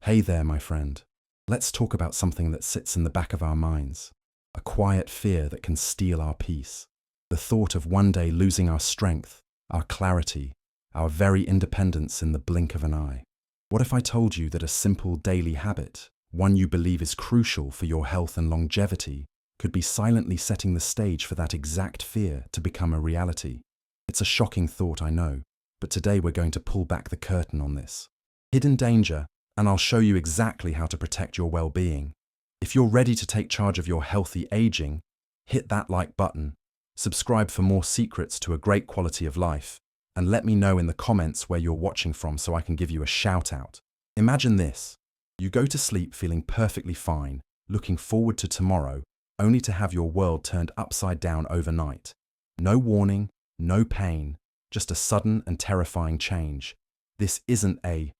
Hey there, my friend. Let's talk about something that sits in the back of our minds, a quiet fear that can steal our peace. The thought of one day losing our strength, our clarity, our very independence in the blink of an eye. What if I told you that a simple daily habit, one you believe is crucial for your health and longevity, could be silently setting the stage for that exact fear to become a reality? It's a shocking thought, I know, but today we're going to pull back the curtain on this. Hidden danger, and I'll show you exactly how to protect your well-being. If you're ready to take charge of your healthy aging, hit that like button, subscribe for more secrets to a great quality of life, and let me know in the comments where you're watching from so I can give you a shout out. Imagine this. You go to sleep feeling perfectly fine, looking forward to tomorrow, only to have your world turned upside down overnight. No warning, no pain, just a sudden and terrifying change. This isn't a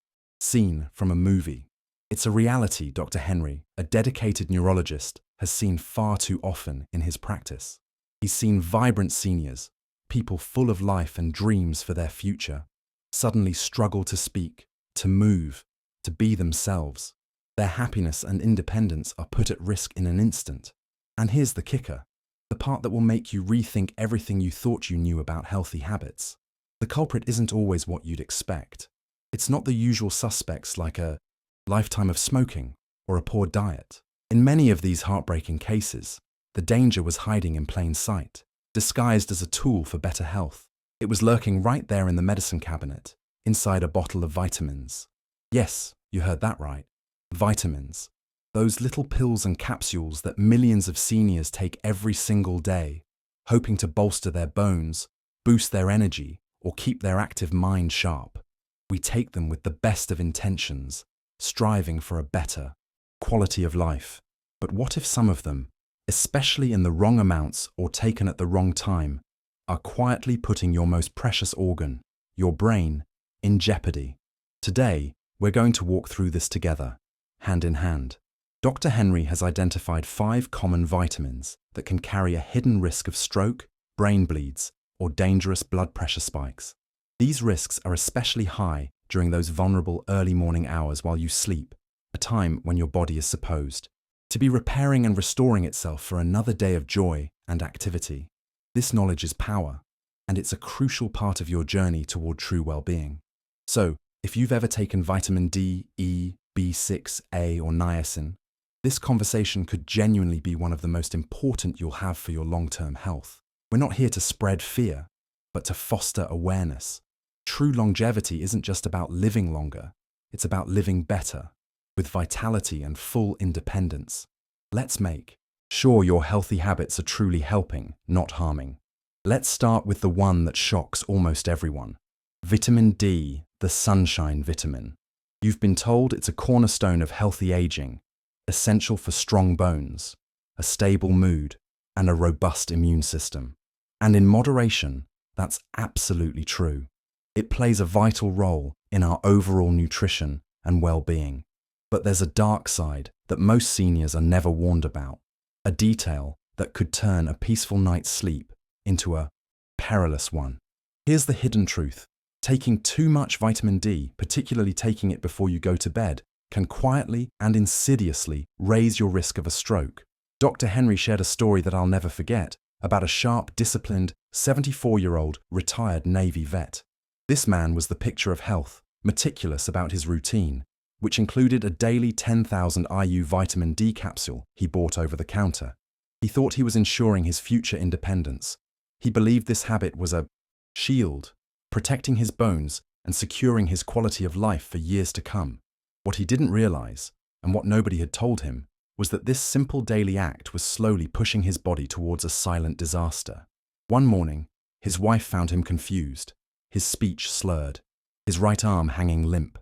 scene from a movie. It's a reality Dr. Henry, a dedicated neurologist, has seen far too often in his practice. He's seen vibrant seniors, people full of life and dreams for their future, suddenly struggle to speak, to move, to be themselves. Their happiness and independence are put at risk in an instant. And here's the kicker, the part that will make you rethink everything you thought you knew about healthy habits. The culprit isn't always what you'd expect. It's not the usual suspects like a lifetime of smoking or a poor diet. In many of these heartbreaking cases, the danger was hiding in plain sight, disguised as a tool for better health. It was lurking right there in the medicine cabinet, inside a bottle of vitamins. Yes, you heard that right. Vitamins. Those little pills and capsules that millions of seniors take every single day, hoping to bolster their bones, boost their energy, or keep their active mind sharp. We take them with the best of intentions, striving for a better quality of life. But what if some of them, especially in the wrong amounts or taken at the wrong time, are quietly putting your most precious organ, your brain, in jeopardy? Today, we're going to walk through this together, hand in hand. Dr. Henry has identified 5 common vitamins that can carry a hidden risk of stroke, brain bleeds, or dangerous blood pressure spikes. These risks are especially high during those vulnerable early morning hours while you sleep, a time when your body is supposed to be repairing and restoring itself for another day of joy and activity. This knowledge is power, and it's a crucial part of your journey toward true well-being. So, if you've ever taken vitamin D, E, B6, A, or niacin, this conversation could genuinely be one of the most important you'll have for your long-term health. We're not here to spread fear, but to foster awareness. True longevity isn't just about living longer, it's about living better, with vitality and full independence. Let's make sure your healthy habits are truly helping, not harming. Let's start with the one that shocks almost everyone. Vitamin D, the sunshine vitamin. You've been told it's a cornerstone of healthy aging, essential for strong bones, a stable mood, and a robust immune system. And in moderation, that's absolutely true. It plays a vital role in our overall nutrition and well-being. But there's a dark side that most seniors are never warned about, a detail that could turn a peaceful night's sleep into a perilous one. Here's the hidden truth. Taking too much vitamin D, particularly taking it before you go to bed, can quietly and insidiously raise your risk of a stroke. Dr. Henry shared a story that I'll never forget about a sharp, disciplined, 74-year-old retired Navy vet. This man was the picture of health, meticulous about his routine, which included a daily 10,000 IU vitamin D capsule he bought over the counter. He thought he was ensuring his future independence. He believed this habit was a shield, protecting his bones and securing his quality of life for years to come. What he didn't realize, and what nobody had told him, was that this simple daily act was slowly pushing his body towards a silent disaster. One morning, his wife found him confused, his speech slurred, his right arm hanging limp.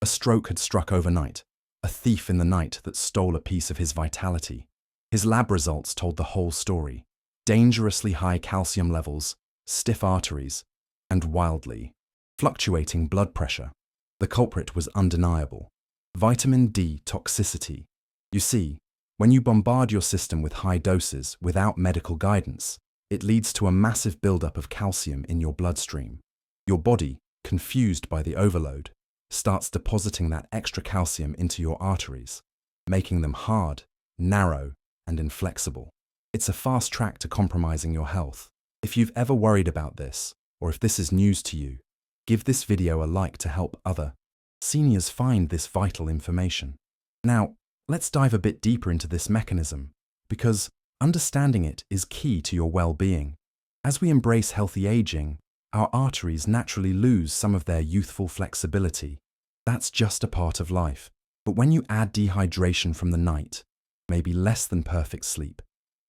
A stroke had struck overnight, a thief in the night that stole a piece of his vitality. His lab results told the whole story. Dangerously high calcium levels, stiff arteries, and wildly fluctuating blood pressure. The culprit was undeniable. Vitamin D toxicity. You see, when you bombard your system with high doses without medical guidance, it leads to a massive buildup of calcium in your bloodstream. Your body, confused by the overload, starts depositing that extra calcium into your arteries, making them hard, narrow, and inflexible. It's a fast track to compromising your health. If you've ever worried about this, or if this is news to you, give this video a like to help other seniors find this vital information. Now, let's dive a bit deeper into this mechanism, because understanding it is key to your well-being. As we embrace healthy aging, our arteries naturally lose some of their youthful flexibility. That's just a part of life. But when you add dehydration from the night, maybe less than perfect sleep,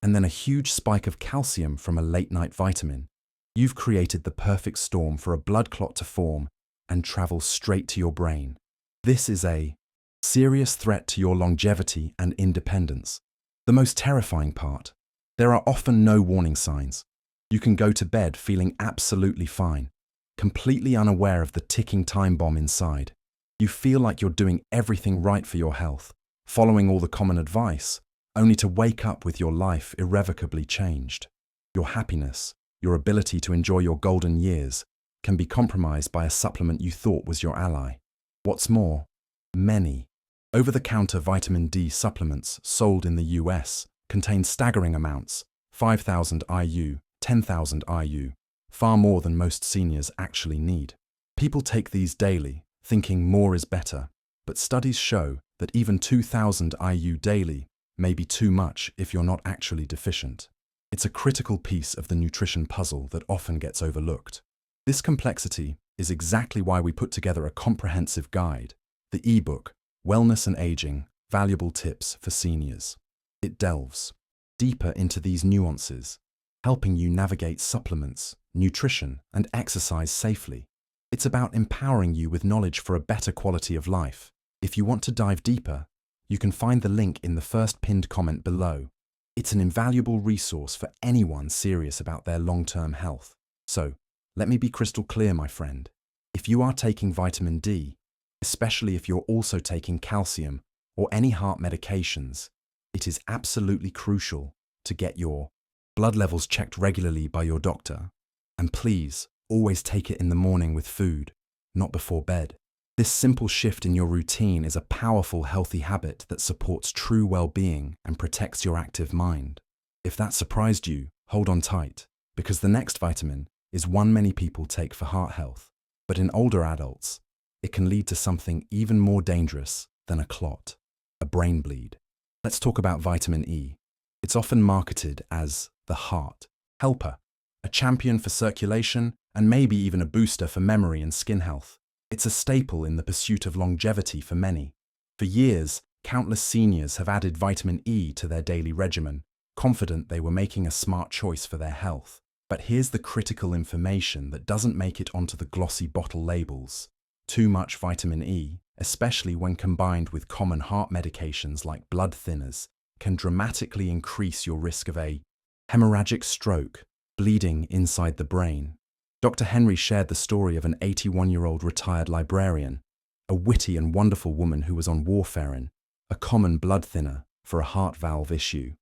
and then a huge spike of calcium from a late-night vitamin, you've created the perfect storm for a blood clot to form and travel straight to your brain. This is a serious threat to your longevity and independence. The most terrifying part, there are often no warning signs. You can go to bed feeling absolutely fine, completely unaware of the ticking time bomb inside. You feel like you're doing everything right for your health, following all the common advice, only to wake up with your life irrevocably changed. Your happiness, your ability to enjoy your golden years, can be compromised by a supplement you thought was your ally. What's more, many over-the-counter vitamin D supplements sold in the US contain staggering amounts, 5,000 IU, 10,000 IU, far more than most seniors actually need. People take these daily, thinking more is better, but studies show that even 2,000 IU daily may be too much if you're not actually deficient. It's a critical piece of the nutrition puzzle that often gets overlooked. This complexity is exactly why we put together a comprehensive guide, the ebook, Wellness and Aging, Valuable Tips for Seniors. It delves deeper into these nuances, helping you navigate supplements, nutrition, and exercise safely. It's about empowering you with knowledge for a better quality of life. If you want to dive deeper, you can find the link in the first pinned comment below. It's an invaluable resource for anyone serious about their long-term health. So, let me be crystal clear, my friend. If you are taking vitamin D, especially if you're also taking calcium or any heart medications, it is absolutely crucial to get your blood levels checked regularly by your doctor. And please, always take it in the morning with food, not before bed. This simple shift in your routine is a powerful, healthy habit that supports true well-being and protects your active mind. If that surprised you, hold on tight, because the next vitamin is one many people take for heart health. But in older adults, it can lead to something even more dangerous than a clot, a brain bleed. Let's talk about vitamin E. It's often marketed as the heart helper, a champion for circulation, and maybe even a booster for memory and skin health. It's a staple in the pursuit of longevity for many. For years, countless seniors have added vitamin E to their daily regimen, confident they were making a smart choice for their health. But here's the critical information that doesn't make it onto the glossy bottle labels. Too much vitamin E, especially when combined with common heart medications like blood thinners, can dramatically increase your risk of a hemorrhagic stroke, bleeding inside the brain. Dr. Henry shared the story of an 81-year-old retired librarian, a witty and wonderful woman who was on warfarin, a common blood thinner for a heart valve issue.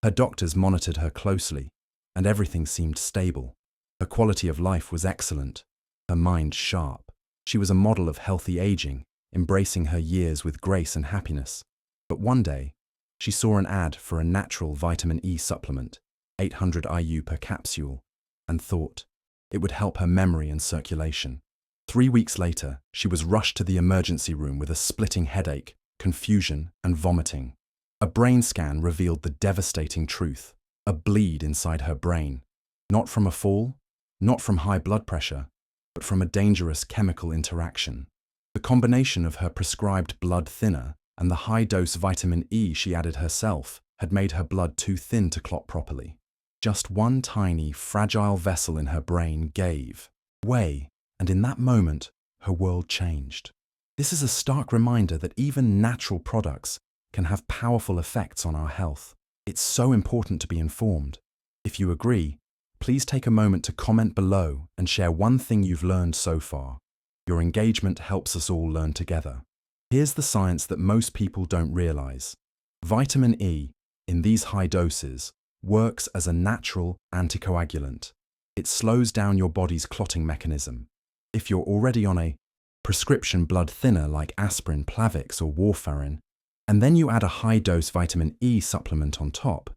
Her doctors monitored her closely, and everything seemed stable. Her quality of life was excellent, her mind sharp. She was a model of healthy aging, embracing her years with grace and happiness. But one day, she saw an ad for a natural vitamin E supplement, 800 IU per capsule, and thought it would help her memory and circulation. 3 weeks later, she was rushed to the emergency room with a splitting headache, confusion, and vomiting. A brain scan revealed the devastating truth: a bleed inside her brain. Not from a fall, not from high blood pressure, but from a dangerous chemical interaction. The combination of her prescribed blood thinner and the high-dose vitamin E she added herself had made her blood too thin to clot properly. Just one tiny, fragile vessel in her brain gave way, and in that moment, her world changed. This is a stark reminder that even natural products can have powerful effects on our health. It's so important to be informed. If you agree, please take a moment to comment below and share one thing you've learned so far. Your engagement helps us all learn together. Here's the science that most people don't realize. Vitamin E, in these high doses, works as a natural anticoagulant. It slows down your body's clotting mechanism. If you're already on a prescription blood thinner like aspirin, Plavix, or warfarin, and then you add a high-dose vitamin E supplement on top,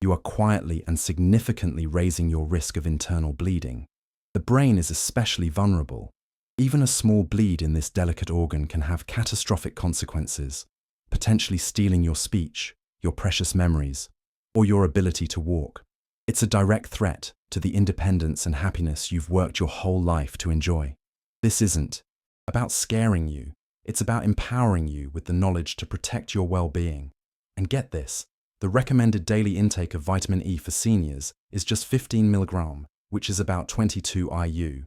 you are quietly and significantly raising your risk of internal bleeding. The brain is especially vulnerable. Even a small bleed in this delicate organ can have catastrophic consequences, potentially stealing your speech, your precious memories, or your ability to walk. It's a direct threat to the independence and happiness you've worked your whole life to enjoy. This isn't about scaring you, it's about empowering you with the knowledge to protect your well-being. And get this, the recommended daily intake of vitamin E for seniors is just 15 mg, which is about 22 IU.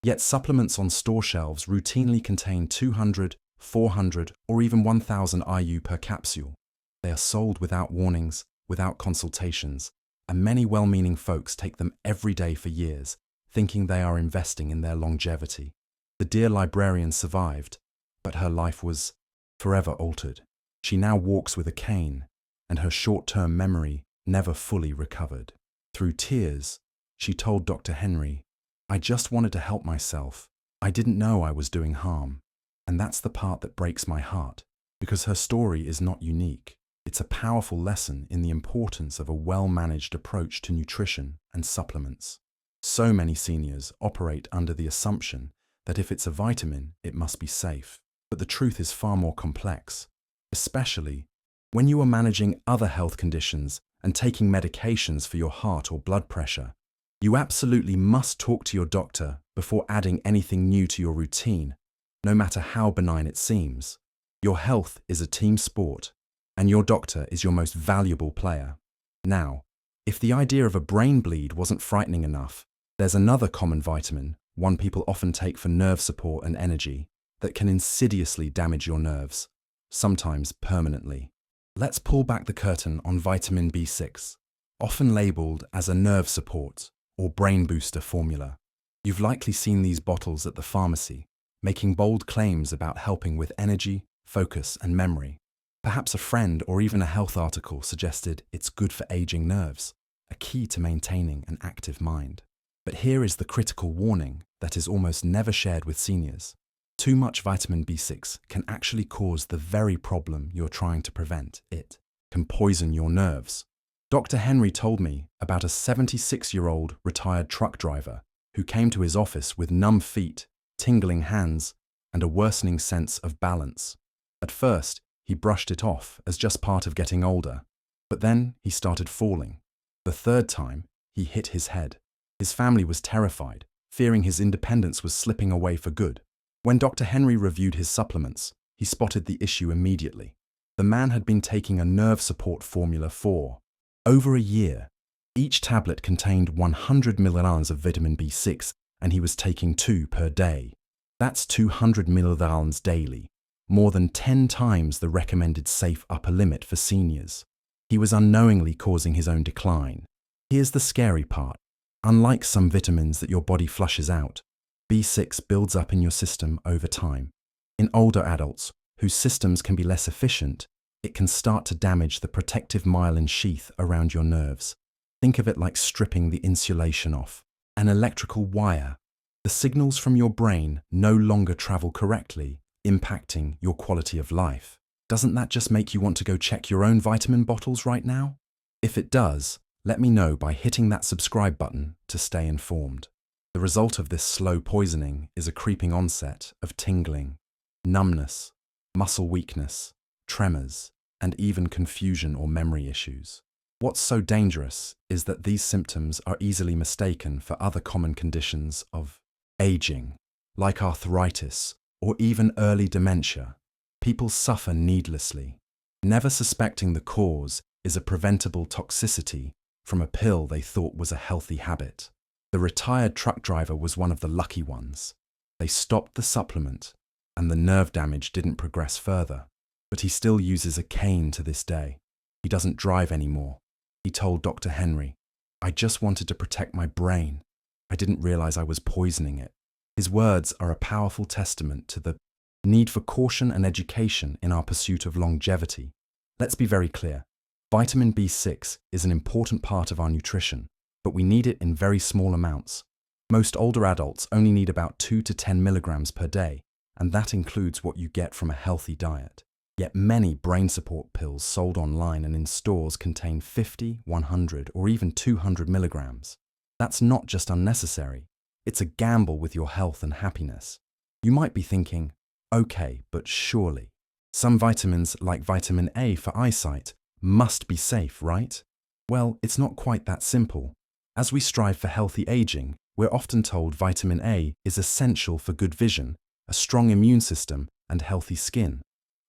Yet supplements on store shelves routinely contain 200, 400, or even 1000 IU per capsule. They are sold without warnings, without consultations, and many well-meaning folks take them every day for years, thinking they are investing in their longevity. The dear librarian survived, but her life was forever altered. She now walks with a cane, and her short-term memory never fully recovered. Through tears, she told Dr. Henry, "I just wanted to help myself. I didn't know I was doing harm." And that's the part that breaks my heart, because her story is not unique. It's a powerful lesson in the importance of a well-managed approach to nutrition and supplements. So many seniors operate under the assumption that if it's a vitamin, it must be safe. But the truth is far more complex, especially when you are managing other health conditions and taking medications for your heart or blood pressure. You absolutely must talk to your doctor before adding anything new to your routine, no matter how benign it seems. Your health is a team sport, and your doctor is your most valuable player. Now, if the idea of a brain bleed wasn't frightening enough, there's another common vitamin, one people often take for nerve support and energy, that can insidiously damage your nerves, sometimes permanently. Let's pull back the curtain on vitamin B6, often labeled as a nerve support or brain booster formula. You've likely seen these bottles at the pharmacy, making bold claims about helping with energy, focus, and memory. Perhaps a friend or even a health article suggested it's good for aging nerves, a key to maintaining an active mind. But here is the critical warning that is almost never shared with seniors. Too much vitamin B6 can actually cause the very problem you're trying to prevent. It can poison your nerves. Dr. Henry told me about a 76-year-old retired truck driver who came to his office with numb feet, tingling hands, and a worsening sense of balance. At first, he brushed it off as just part of getting older, but then he started falling. The third time, he hit his head. His family was terrified, fearing his independence was slipping away for good. When Dr. Henry reviewed his supplements, he spotted the issue immediately. The man had been taking a nerve support formula for over a year. Each tablet contained 100 mg of vitamin B6, and he was taking 2 per day. That's 200 mg daily, more than 10 times the recommended safe upper limit for seniors. He was unknowingly causing his own decline. Here's the scary part. Unlike some vitamins that your body flushes out, B6 builds up in your system over time. In older adults, whose systems can be less efficient, it can start to damage the protective myelin sheath around your nerves. Think of it like stripping the insulation off an electrical wire. The signals from your brain no longer travel correctly, impacting your quality of life. Doesn't that just make you want to go check your own vitamin bottles right now? If it does, let me know by hitting that subscribe button to stay informed. The result of this slow poisoning is a creeping onset of tingling, numbness, muscle weakness, tremors, and even confusion or memory issues. What's so dangerous is that these symptoms are easily mistaken for other common conditions of aging, like arthritis or even early dementia. People suffer needlessly. Never suspecting the cause is a preventable toxicity from a pill they thought was a healthy habit. The retired truck driver was one of the lucky ones. They stopped the supplement, and the nerve damage didn't progress further. But he still uses a cane to this day. He doesn't drive anymore. He told Dr. Henry, "I just wanted to protect my brain. I didn't realize I was poisoning it." His words are a powerful testament to the need for caution and education in our pursuit of longevity. Let's be very clear. Vitamin B6 is an important part of our nutrition, but we need it in very small amounts. Most older adults only need about 2 to 10 mg per day, and that includes what you get from a healthy diet. Yet many brain support pills sold online and in stores contain 50, 100, or even 200 milligrams. That's not just unnecessary, it's a gamble with your health and happiness. You might be thinking, okay, but surely. Some vitamins, like vitamin A for eyesight, must be safe, right? Well, it's not quite that simple. As we strive for healthy aging, we're often told vitamin A is essential for good vision, a strong immune system, and healthy skin.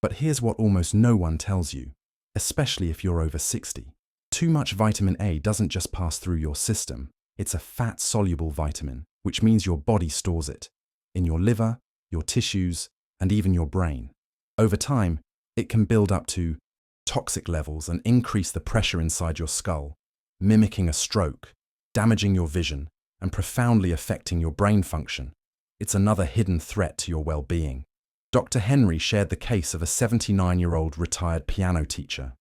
But here's what almost no one tells you, especially if you're over 60. Too much vitamin A doesn't just pass through your system, it's a fat-soluble vitamin, which means your body stores it in your liver, your tissues, and even your brain. Over time, it can build up to toxic levels and increase the pressure inside your skull, mimicking a stroke, damaging your vision, and profoundly affecting your brain function. It's another hidden threat to your well-being. Dr. Henry shared the case of a 79-year-old retired piano teacher.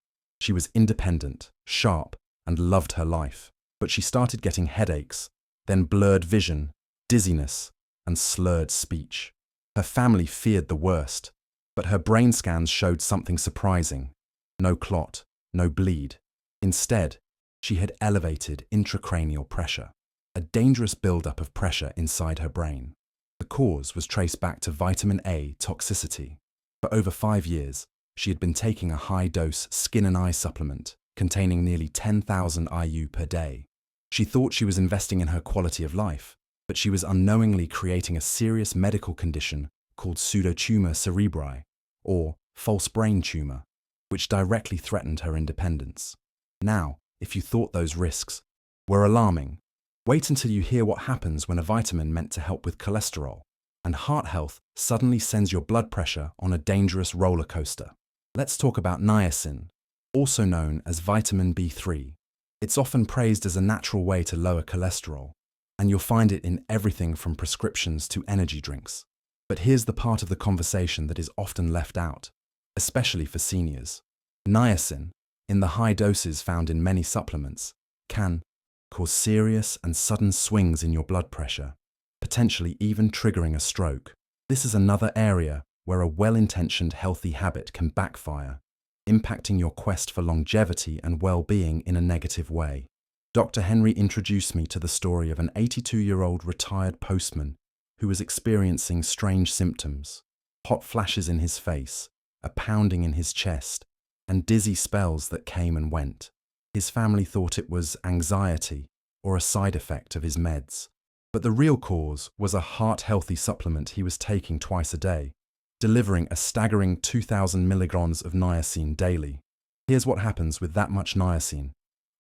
She was independent, sharp, and loved her life. But she started getting headaches, then blurred vision, dizziness, and slurred speech. Her family feared the worst, but her brain scans showed something surprising. No clot, no bleed. Instead, she had elevated intracranial pressure, a dangerous buildup of pressure inside her brain. The cause was traced back to vitamin A toxicity. For over 5 years, she had been taking a high-dose skin and eye supplement containing nearly 10,000 IU per day. She thought she was investing in her quality of life, but she was unknowingly creating a serious medical condition called pseudotumor cerebri, or false brain tumor, which directly threatened her independence. Now, if you thought those risks were alarming, wait until you hear what happens when a vitamin meant to help with cholesterol and heart health suddenly sends your blood pressure on a dangerous roller coaster. Let's talk about niacin, also known as vitamin B3. It's often praised as a natural way to lower cholesterol, and you'll find it in everything from prescriptions to energy drinks. But here's the part of the conversation that is often left out, especially for seniors. Niacin, in the high doses found in many supplements, can cause serious and sudden swings in your blood pressure, potentially even triggering a stroke. This is another area where a well-intentioned healthy habit can backfire, impacting your quest for longevity and well-being in a negative way. Dr. Henry introduced me to the story of an 82-year-old retired postman who was experiencing strange symptoms, hot flashes in his face, a pounding in his chest, and dizzy spells that came and went. His family thought it was anxiety or a side effect of his meds. But the real cause was a heart-healthy supplement he was taking twice a day, delivering a staggering 2,000 milligrams of niacin daily. Here's what happens with that much niacin.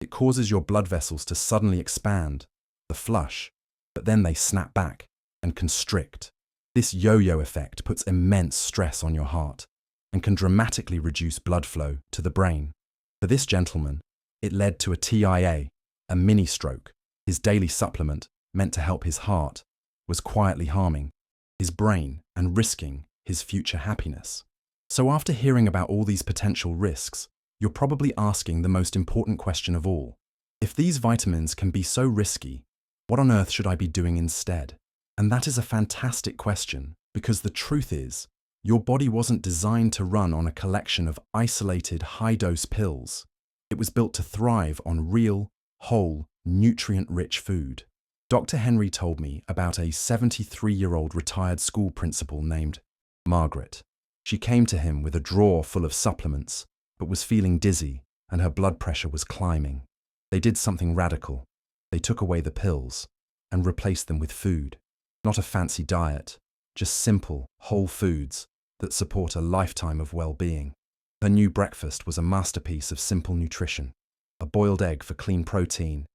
It causes your blood vessels to suddenly expand, the flush, but then they snap back and constrict. This yo-yo effect puts immense stress on your heart and can dramatically reduce blood flow to the brain. For this gentleman, it led to a TIA, a mini-stroke. His daily supplement, meant to help his heart, was quietly harming his brain and risking his future happiness. So after hearing about all these potential risks, you're probably asking the most important question of all. If these vitamins can be so risky, what on earth should I be doing instead? And that is a fantastic question, because the truth is, your body wasn't designed to run on a collection of isolated high-dose pills. It was built to thrive on real, whole, nutrient-rich food. Dr. Henry told me about a 73-year-old retired school principal named Margaret. She came to him with a drawer full of supplements, but was feeling dizzy and her blood pressure was climbing. They did something radical. They took away the pills and replaced them with food. Not a fancy diet, just simple, whole foods that support a lifetime of well-being. Her new breakfast was a masterpiece of simple nutrition. A boiled egg for clean protein,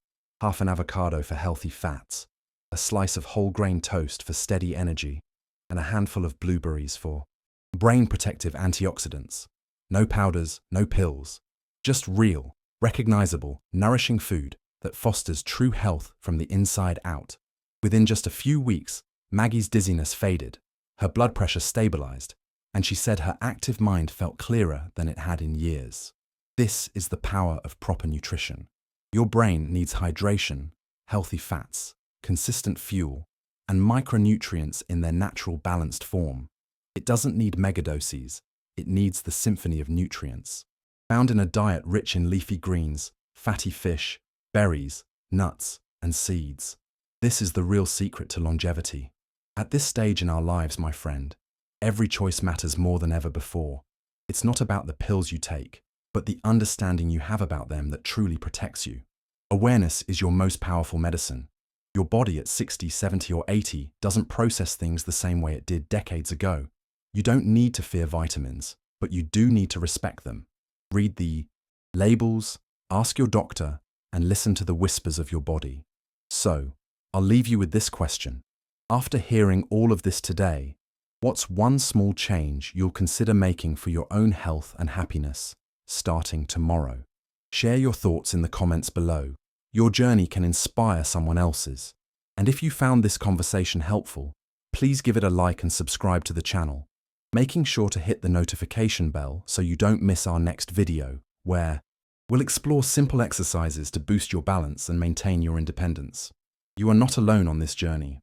half an avocado for healthy fats, a slice of whole grain toast for steady energy, and a handful of blueberries for brain-protective antioxidants. No powders, no pills, just real, recognizable, nourishing food that fosters true health from the inside out. Within just a few weeks, Maggie's dizziness faded, her blood pressure stabilized, and she said her active mind felt clearer than it had in years. This is the power of proper nutrition. Your brain needs hydration, healthy fats, consistent fuel, and micronutrients in their natural balanced form. It doesn't need megadoses, it needs the symphony of nutrients, found in a diet rich in leafy greens, fatty fish, berries, nuts, and seeds. This is the real secret to longevity. At this stage in our lives, my friend, every choice matters more than ever before. It's not about the pills you take, but the understanding you have about them that truly protects you. Awareness is your most powerful medicine. Your body at 60, 70, or 80 doesn't process things the same way it did decades ago. You don't need to fear vitamins, but you do need to respect them. Read the labels, ask your doctor, and listen to the whispers of your body. So, I'll leave you with this question. After hearing all of this today, what's one small change you'll consider making for your own health and happiness, starting tomorrow? Share your thoughts in the comments below. Your journey can inspire someone else's. And if you found this conversation helpful, please give it a like and subscribe to the channel, making sure to hit the notification bell so you don't miss our next video, where we'll explore simple exercises to boost your balance and maintain your independence. You are not alone on this journey.